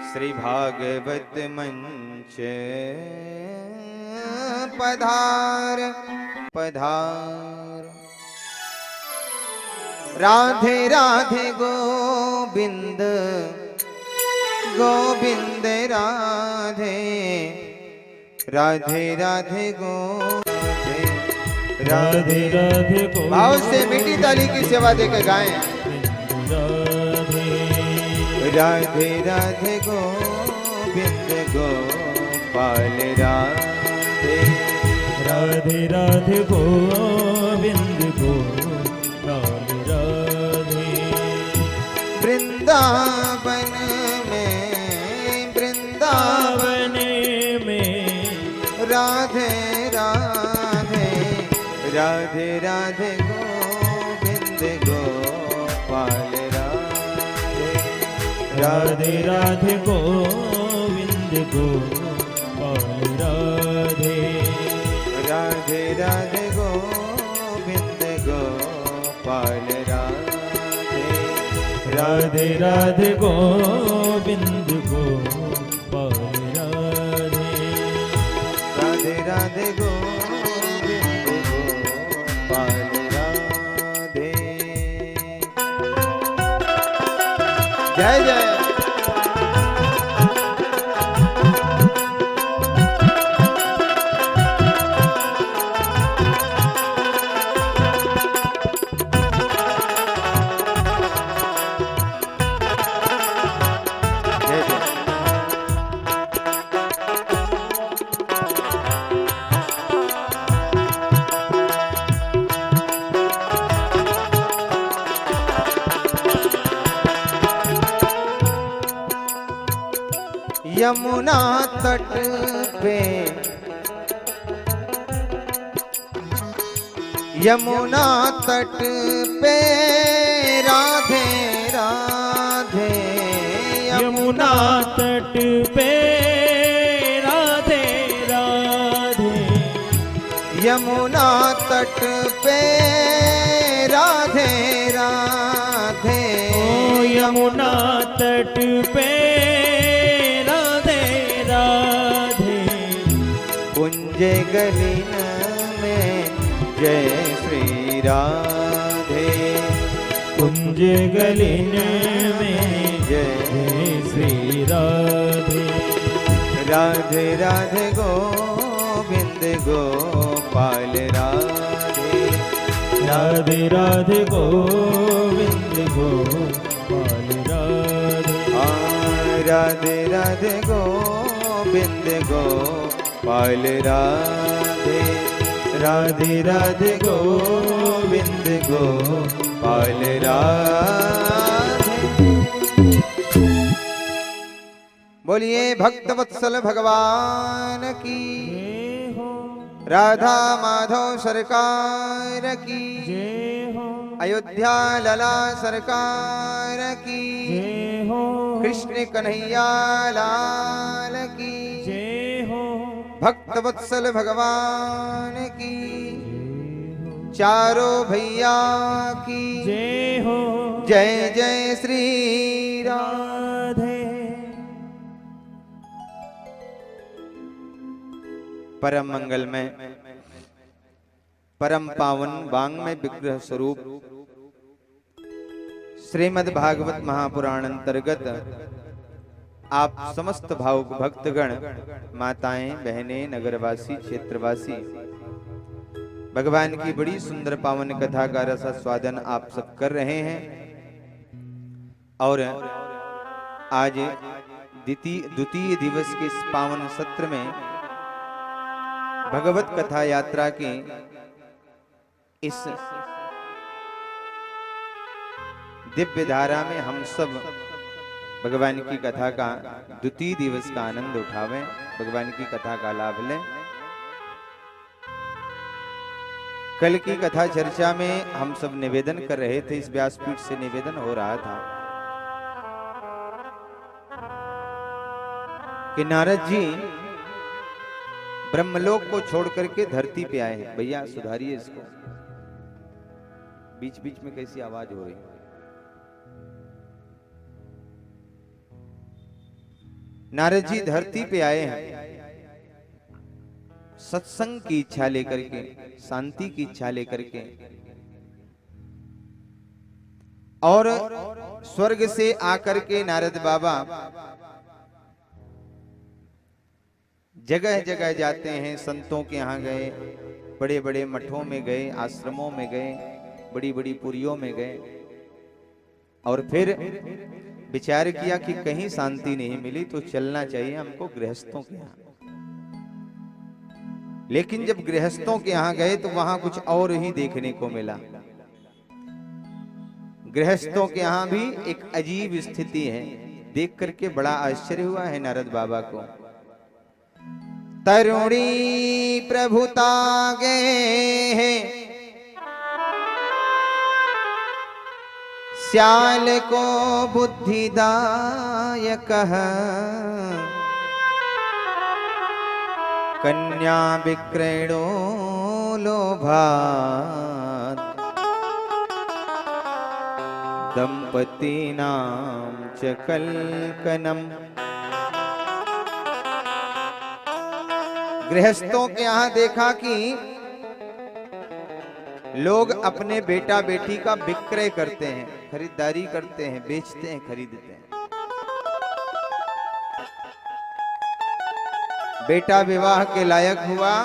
श्री भागवत मंच पधार पधार। राधे राधे गोविंद गोविंद राधे राधे राधे गोविंद राधे राधे। भाव से मीठी ताली की सेवा देकर गाएं। राधे राधे गोविंद गोपाल राधे राधे राधे गोविंद गोपाल राधे। वृंदावन में राधे राधे राधे राधे गोविंद गोपाल राधे राधे गोविंद गोपाल राधे राधे राधे गोविंद गोपाल राधे राधे राधे गोविंद गोपाल राधे राधे राधे गोविंद गोपाल राधे। जय जय। यमुना तट पे यमुना तट पे राधे राधे। यमुना तट पे राधे राधे। यमुना तट पे राधे राधे। ओ यमुना तट पे कुंज गलिन में जय श्री राधे कुंज गलिन में जय श्री राधे राधे राधे गोविंद गोपाल राधे राधे राधे गोविंद गोपाल राधे राधे राधे गोविंद गोपाल राधे राधे राधे गोविंद गोपाल राधे। बोलिए भक्त वत्सल भगवान की, राधा माधव सरकार की, अयोध्या लला सरकार की, कृष्ण कन्हैया लाल की, भक्त वत्सल भगवान की, चारों भैया की जय हो। जय जय श्री राधे। परम मंगलमय परम पावन वांग्मय विग्रह स्वरूप श्रीमद् भागवत महापुराण अंतर्गत आप समस्त भावुक भक्तगण, माताएं, बहनें, नगरवासी, क्षेत्रवासी भगवान की बड़ी सुंदर पावन कथा का रसास्वादन आप सब कर रहे हैं। और आज द्वितीय दिवस के इस पावन सत्र में भगवत कथा यात्रा की इस दिव्य धारा में हम सब भगवान की कथा का द्वितीय दिवस का आनंद उठावें, भगवान की कथा का लाभ लें। कल की कथा चर्चा में हम सब निवेदन कर रहे थे, इस व्यासपीठ से निवेदन हो रहा था कि नारद जी ब्रह्मलोक को छोड़ करके धरती पे आए हैं। भैया सुधारिए इसको, बीच बीच में कैसी आवाज हो रही है। नारद जी धरती पे आए हैं सत्संग की इच्छा लेकर के, शांति की इच्छा लेकर के, और स्वर्ग से आकर के नारद बाबा जगह जगह जाते हैं। संतों के यहाँ गए, बड़े बड़े मठों में गए, आश्रमों में गए, बड़ी बड़ी पुरियों में गए, और फिर विचार किया कि कहीं शांति नहीं मिली तो चलना चाहिए हमको गृहस्थों के यहाँ। लेकिन जब गृहस्थों के यहाँ गए तो वहां कुछ और ही देखने को मिला। गृहस्थों के यहाँ भी एक अजीब स्थिति है। देख करके बड़ा आश्चर्य हुआ है नारद बाबा को। तरुणी प्रभुता गए हैं, श्याल को बुद्धिदायक, कन्या विक्रयणो लोभात्, दंपतीनां च कलकनम। गृहस्थों के यहाँ देखा कि लोग अपने बेटा बेटी का विक्रय करते हैं, खरीदारी करते हैं, बेचते हैं, खरीदते हैं। बेटा विवाह के लायक हुआ,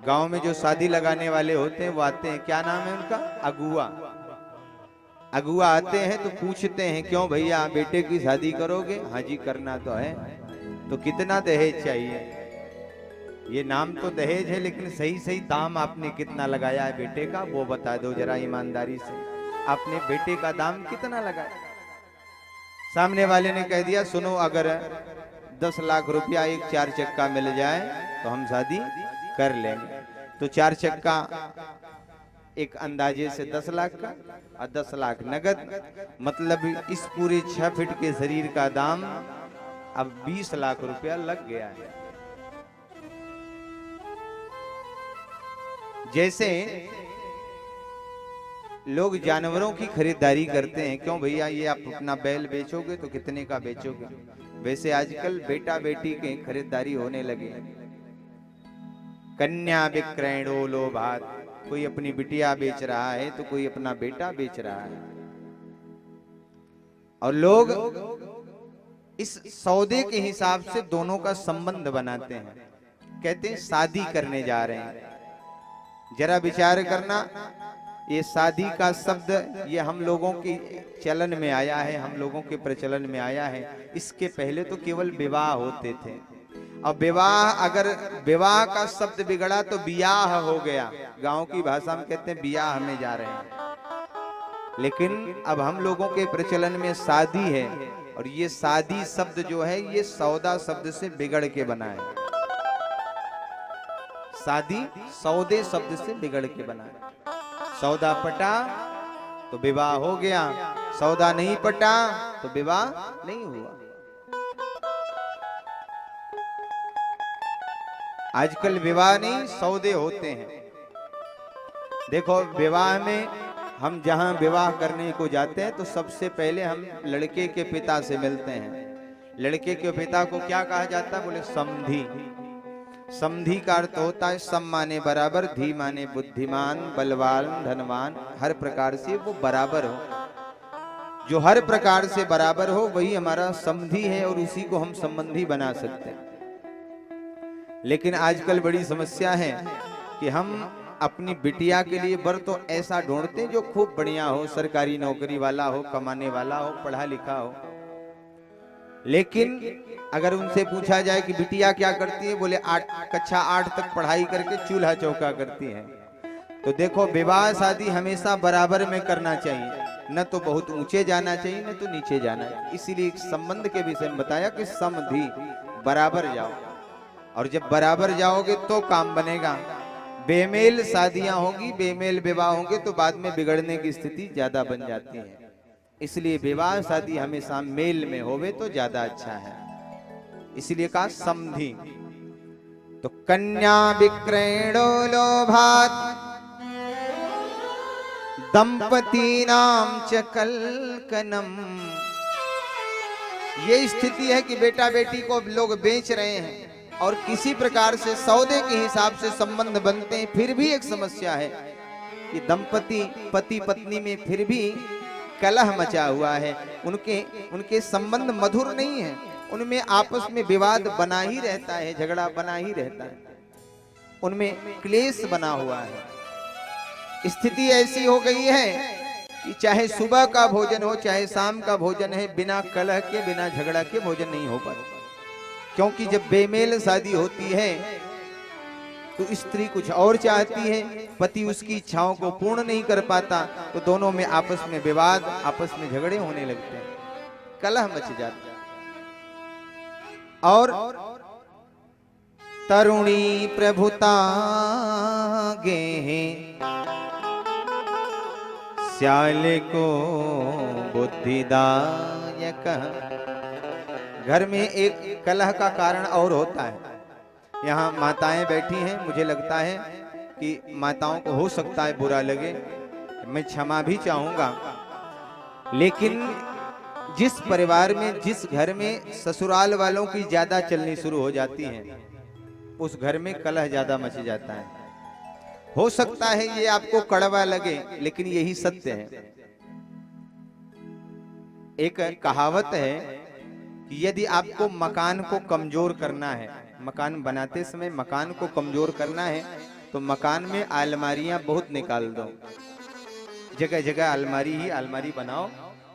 गांव में जो शादी लगाने वाले होते हैं वो आते हैं, क्या नाम है उनका, अगुआ। अगुआ आते हैं तो पूछते हैं, क्यों भैया बेटे की शादी करोगे? हाँ जी करना तो है। तो कितना दहेज चाहिए? ये नाम तो दहेज है, लेकिन सही सही दाम आपने कितना लगाया है बेटे का वो बता दो जरा ईमानदारी से। आपने बेटे का दाम कितना लगाया? सामने वाले ने कह दिया, सुनो अगर 10 लाख रुपया एक 4 चक्का मिल जाए तो हम शादी कर लेंगे। तो 4 चक्का एक अंदाजे से 10 लाख का, और 10 लाख नगद, मतलब इस पूरे 6 फीट के शरीर का दाम अब 20 लाख रुपया लग गया है। जैसे लोग जानवरों की खरीदारी करते हैं, क्यों भैया ये आप अपना बैल बेचोगे तो कितने का बेचोगे? वैसे आजकल बेटा बेटी के खरीदारी होने लगे। कन्या विक्रयणो लोभात्, कोई अपनी बिटिया बेच रहा है तो कोई अपना बेटा बेच रहा है। और लोग इस सौदे के हिसाब से दोनों का संबंध बनाते हैं। कहते हैं शादी करने जा रहे हैं। जरा विचार करना, ये शादी का शब्द ये हम लोगों की चलन में आया है, हम लोगों के प्रचलन में आया है। इसके पहले तो केवल विवाह होते थे। अब विवाह, अगर विवाह का शब्द बिगड़ा तो बियाह हो गया। गांव की भाषा में कहते हैं बियाह में जा रहे हैं। लेकिन अब हम लोगों के प्रचलन में शादी है, और ये शादी शब्द जो है ये सौदा शब्द से बिगड़ के बना है। शादी सौदे शब्द से बिगड़ के बना है। सौदा पटा तो विवाह हो गया, सौदा नहीं पटा तो विवाह नहीं हुआ। आजकल विवाह नहीं सौदे होते हैं। देखो विवाह में हम जहां विवाह करने को जाते हैं तो सबसे पहले हम लड़के के पिता से मिलते हैं। लड़के के पिता को क्या कहा जाता है? बोले समधी। समधी का अर्थ होता है सम माने बराबर, धी माने बुद्धिमान, बलवान, धनवान, हर प्रकार से वो बराबर हो। जो हर प्रकार से बराबर हो वही हमारा समधी है, और उसी को हम संबंधी बना सकते हैं। लेकिन आजकल बड़ी समस्या है कि हम अपनी बिटिया के लिए वर तो ऐसा ढूंढते हैं जो खूब बढ़िया हो, सरकारी नौकरी वाला हो, कमाने वाला हो, पढ़ा लिखा हो। लेकिन अगर उनसे पूछा जाए कि बिटिया क्या करती है, बोले कक्षा 8 तक पढ़ाई करके चूल्हा चौका करती है। तो देखो विवाह शादी हमेशा बराबर में करना चाहिए, न तो बहुत ऊंचे जाना चाहिए न तो नीचे जाना चाहिए। इसीलिए संबंध के विषय में बताया कि समधी, बराबर जाओ। और जब बराबर जाओगे तो काम बनेगा। बेमेल शादियां होगी, बेमेल विवाह होंगे तो बाद में बिगड़ने की स्थिति ज्यादा बन जाती है। इसलिए विवाह शादी हमेशा मेल में होवे तो ज्यादा अच्छा है। इसलिए कहा समधी। तो कन्या विक्रयणो लोभात्, दंपतीनां च कलकनम। ये स्थिति है कि बेटा बेटी को लोग बेच रहे हैं और किसी प्रकार से सौदे के हिसाब से संबंध बनते हैं, फिर भी एक समस्या है कि दंपति पति पत्नी में फिर भी कलह मचा हुआ है। उनके संबंध मधुर नहीं है, उनमें आपस में विवाद बना ही रहता है, झगड़ा बना ही रहता है, उनमें क्लेश बना हुआ है। स्थिति ऐसी हो गई है कि चाहे सुबह का भोजन हो चाहे शाम का भोजन है, बिना कलह के बिना झगड़ा के भोजन नहीं हो पाता। क्योंकि जब बेमेल शादी होती है तो स्त्री कुछ और चाहती है, पति उसकी इच्छाओं को पूर्ण नहीं कर पाता, तो दोनों में आपस में विवाद, आपस में झगड़े होने लगते हैं, कलह मच जाता है। और तरुणी प्रभुता गे श्याल को बुद्धिदायक। घर में एक कलह का कारण और होता है। यहाँ माताएं बैठी हैं, मुझे लगता है कि माताओं को हो सकता है बुरा लगे, मैं क्षमा भी चाहूंगा, लेकिन जिस परिवार में जिस घर में ससुराल वालों की ज्यादा चलनी शुरू हो जाती है, उस घर में कलह ज्यादा मच जाता है। हो सकता है ये आपको कड़वा लगे, लेकिन यही सत्य है। एक कहावत है कि यदि आपको मकान को कमजोर करना है, मकान बनाते समय मकान को कमजोर करना है, तो मकान में अलमारियां बहुत निकाल दो, जगह जगह अलमारी ही अलमारी बनाओ,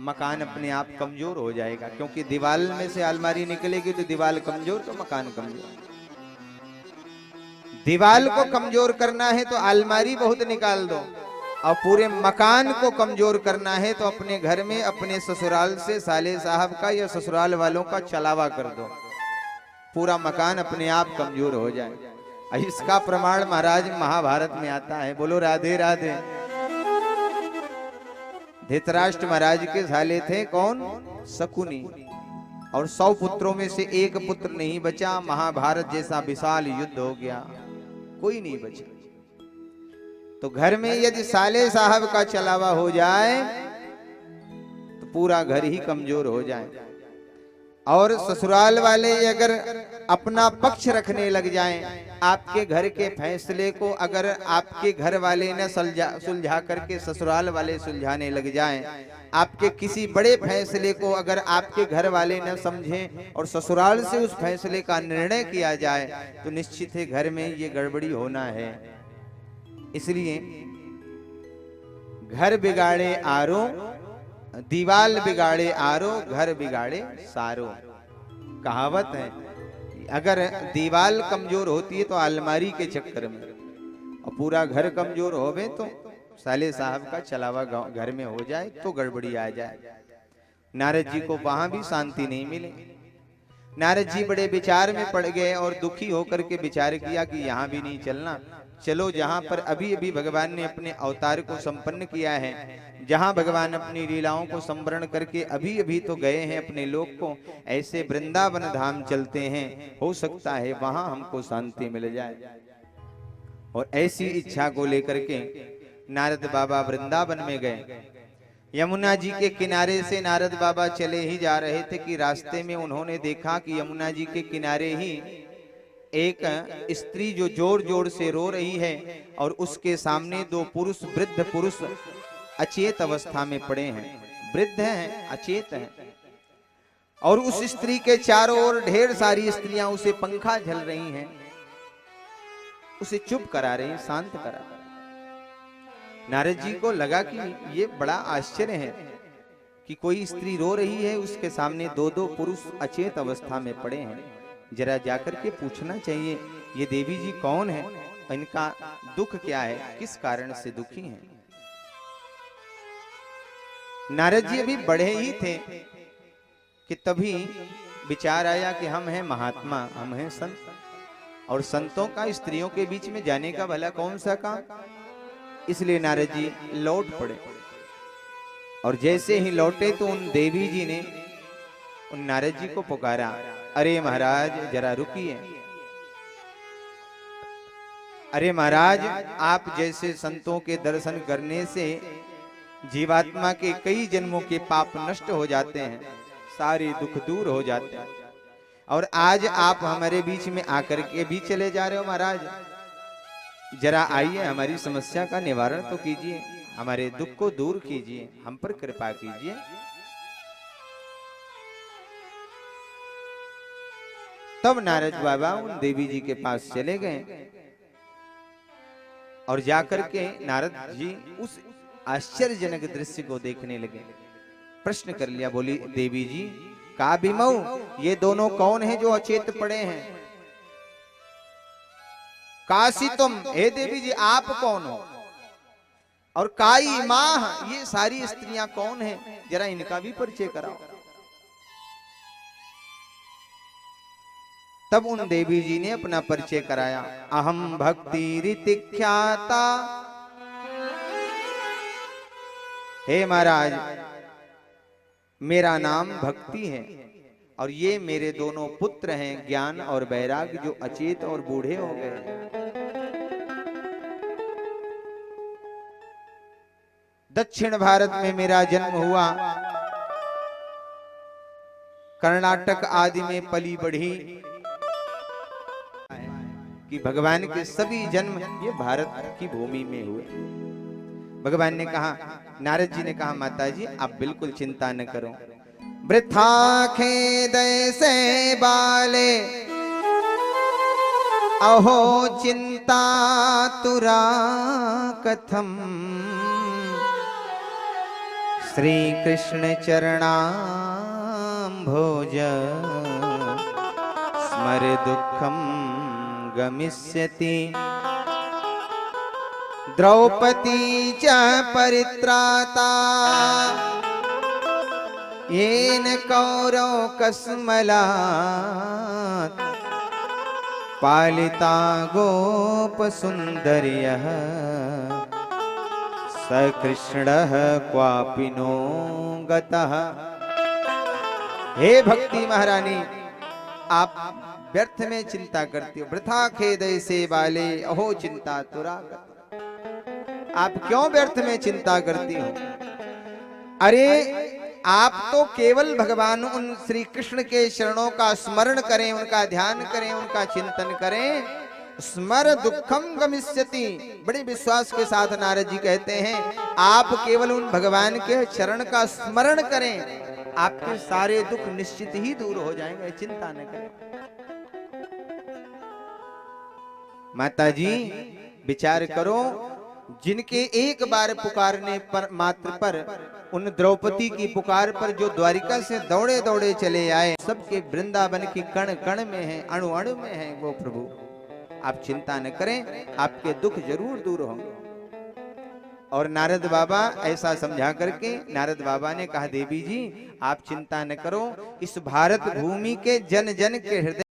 मकान अपने आप कमजोर हो जाएगा। क्योंकि दीवार में से अलमारी निकलेगी तो दीवार कमजोर तो मकान कमजोर। दीवार को कमजोर करना है तो अलमारी बहुत निकाल दो, और पूरे मकान को कमजोर करना है तो अपने घर में अपने ससुराल से साले साहब का या ससुराल वालों का चलावा कर दो, पूरा मकान अपने आप कमजोर हो जाए। इसका प्रमाण महाराज महाभारत में आता है। बोलो राधे राधे। धृतराष्ट्र महाराज के साले थे कौन? शकुनी, और 100 पुत्रों में से एक पुत्र नहीं बचा। महाभारत जैसा विशाल युद्ध हो गया, कोई नहीं बचा। तो घर में यदि साले साहब का चलावा हो जाए तो पूरा घर ही कमजोर हो जाए, और ससुराल वाले अगर अपना पक्ष रखने लग जाएं, आपके घर के फैसले को अगर आपके घर वाले न सुलझा करके ससुराल वाले सुलझाने लग जाएं, आपके किसी बड़े फैसले को अगर आपके घर वाले न समझें और ससुराल से उस फैसले का निर्णय किया जाए, तो निश्चित है घर में ये गड़बड़ी होना है। इसलिए घर बिगाड़े आरो, दीवाल बिगाड़े आरो, घर बिगाड़े सारो। कहावत है, अगर दीवाल कमजोर होती है तो अलमारी के चक्कर में, और पूरा घर कमजोर होवे तो साले साहब का चलावा घर में हो जाए तो गड़बड़ी आ जाए। नारद जी को वहां भी शांति नहीं मिले। नारद जी बड़े विचार में पड़ गए और दुखी होकर के विचार किया कि यहाँ भी नहीं चलना, चलो जहां पर अभी अभी भगवान ने अपने अवतार को संपन्न किया है, जहां भगवान अपनी लीलाओं को संवरण करके अभी अभी तो गए हैं अपने लोक को, ऐसे वृंदावन धाम चलते हैं, हो सकता है वहां हमको शांति मिल जाए। और ऐसी इच्छा को लेकर के नारद बाबा वृंदावन में गए। यमुना जी के किनारे से नारद बाबा चले ही जा रहे थे कि रास्ते में उन्होंने देखा कि यमुना जी के किनारे ही एक स्त्री जो जोर जोर से रो रही है, और उसके सामने 2 पुरुष, वृद्ध पुरुष अचेत अवस्था में पड़े हैं। वृद्ध हैं, अचेत हैं, और उस स्त्री के चारों ओर ढेर सारी स्त्रियां उसे पंखा झल रही हैं, उसे चुप करा रही, शांत करा रही। नारद जी को लगा कि ये बड़ा आश्चर्य है कि कोई स्त्री रो रही है, उसके सामने 2-2 पुरुष अचेत अवस्था में पड़े हैं। जरा जाकर के पूछना चाहिए ये देवी जी कौन है, इनका दुख क्या है, किस कारण से दुखी हैं। नारद जी अभी बड़े ही थे कि तभी विचार आया कि हम हैं महात्मा, हम हैं संत, और संतों का स्त्रियों के बीच में जाने का भला कौन सा काम। इसलिए नारद जी लौट पड़े, और जैसे ही लौटे तो उन देवी जी ने उन नारद जी को पुकारा, अरे महाराज जरा रुकिए, अरे महाराज आप जैसे संतों के दर्शन करने से जीवात्मा के कई जन्मों के पाप नष्ट हो जाते हैं, सारे दुख दूर हो जाते हैं। और आज आप हमारे बीच में आकर के भी चले जा रहे हो महाराज, जरा आइए हमारी समस्या का निवारण तो कीजिए, हमारे दुख को दूर कीजिए, हम पर कृपा कीजिए। तब नारद बाबा उन देवी जी के पास चले गए और जाकर के नारद जी उस आश्चर्यजनक दृश्य को देखने लगे। प्रश्न कर लिया, बोली देवी जी का भीमऊ, ये दोनों कौन है जो अचेत पड़े हैं? काशी तुम, हे देवी जी आप कौन हो? और काई माँ, ये सारी स्त्रियां कौन है? जरा इनका भी परिचय कराओ। तब उन देवी जी ने अपना परिचय कराया। अहम भक्ति रीति ख्याता, हे महाराज मेरा नाम भक्ति है और ये मेरे दोनों पुत्र हैं ज्ञान और वैराग, जो अचेत और बूढ़े हो गए। दक्षिण भारत में मेरा जन्म हुआ, कर्नाटक आदि में पली बढ़ी, कि भगवान के सभी जन्म ये भारत की भूमि में हुए। भगवान ने कहा, नारद जी ने कहा, माता जी आप बिल्कुल चिंता न करो। वृथा खेद से बाले, अहो चिंता तुरा कथम, श्री कृष्ण चरणाम्भोज स्मर दुखम गमिष्यति, द्रौपदी च परित्राता, येन कौरव कस्मलात्, पालिता गोप सुंदर्यः, स कृष्णः क्वापि नो गतः। हे भक्ति महारानी, आप व्यर्थ में चिंता करती हो। वृथा खेद से बाले, अहो चिंता तुरा, आप क्यों व्यर्थ में चिंता करती हो? अरे आप तो केवल भगवान उन श्री कृष्ण के चरणों का स्मरण करें, उनका ध्यान करें, उनका चिंतन करें। स्मर दुखम गमिष्यति, बड़े विश्वास के साथ नारद जी कहते हैं, आप केवल उन भगवान के चरण का स्मरण करें, आपके सारे दुख निश्चित ही दूर हो जाएंगे, चिंता न करें। माता जी विचार करो, जिनके एक बार पुकारने पर मात्र पर, उन द्रौपदी की पुकार पर जो द्वारिका से दौड़े दौड़े चले आए, सबके वृंदावन की कण कण में है, अणु अणु में है वो प्रभु। आप चिंता न करें, आपके दुख जरूर दूर होंगे। और नारद बाबा ऐसा समझा करके नारद बाबा ने कहा, देवी जी आप चिंता न करो, इस भारत भूमि के जन जन के हृदय